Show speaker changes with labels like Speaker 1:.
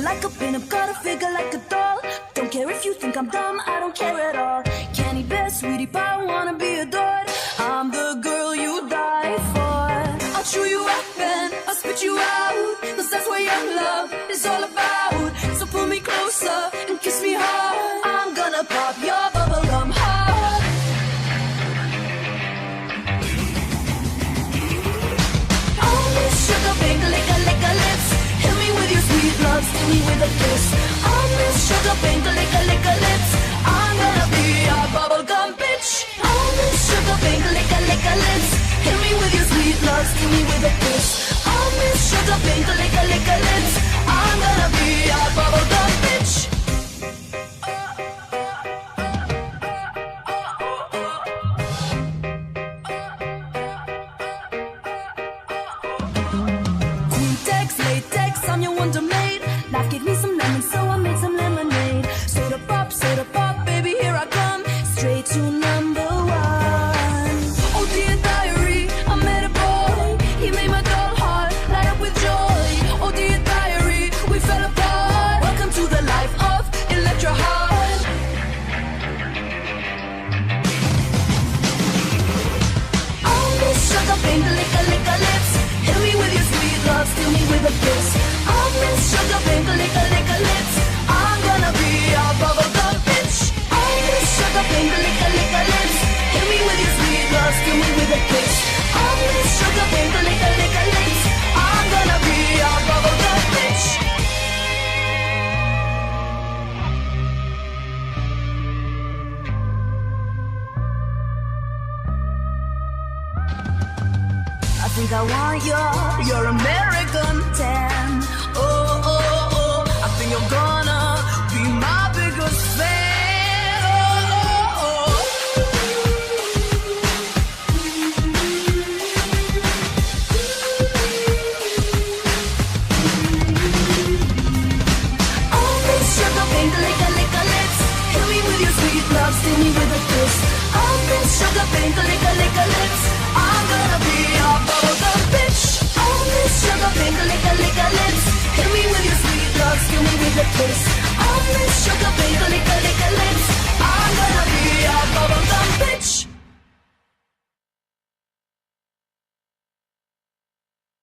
Speaker 1: like a pin-up, got a figure like a doll. Don't care if you think I'm dumb, I don't care at all. Candy bear, sweetie pie, wanna be adored. I'm the girl you die for. I'll chew you up and I'll spit you out, 'cause that's what young love is all about. So pull me closer and kiss me hard. I'm gonna pop your bubblegum heart. Oh, Miss Sugar Pink, lick a lips. Hit me with your sweet love, steal me with a kiss. Oh, Miss Sugar Pink, lick a lips. I'm gonna be your bubblegum bitch. Oh, Miss Sugar Pink, lick a lips. Hit me with your sweet love, steal me with a kiss. Oh, Miss Sugar Pink, lick a lips. I'm gonna be your bubblegum bitch. Queentex, latex, I'm your wonder maid. Life gave me some lemons, so I made some lemonade. Soda pop, baby, here I come. Straight to number one. Oh dear diary, I met a boy. He made my dull heart light up with joy. Oh dear diary, we fell apart. Welcome to the life of Electra Heart. Oh, Miss Sugar Pink, lick a lips. Hit me with your sweet love, steal me with a kiss. Oh, Miss Sugar Pink, lick a lips. I'm gonna be your bubblegum bitch. Oh, Miss Sugar Pink, lick a lips. Hit me with your sweet love, steal me with a kiss. Oh, Miss Sugar Pink, lick a lips. I'm gonna be your bubblegum bitch. I think I want your American tan. Oh, oh, oh, I think you're gonna be my biggest fan. Oh, oh, oh. Oh, Miss Sugar Pink, lick a lips. Hit me with your sweet love, steal me with a kiss. Oh, Miss Sugar Pink, lick a lips. I'm gonna be your bubblegum bitch. Oh, Miss Sugar Pink, lick a lips. Hit me with your sweet love, steal me with a kiss. Oh, Miss Sugar Pink, lick a lips.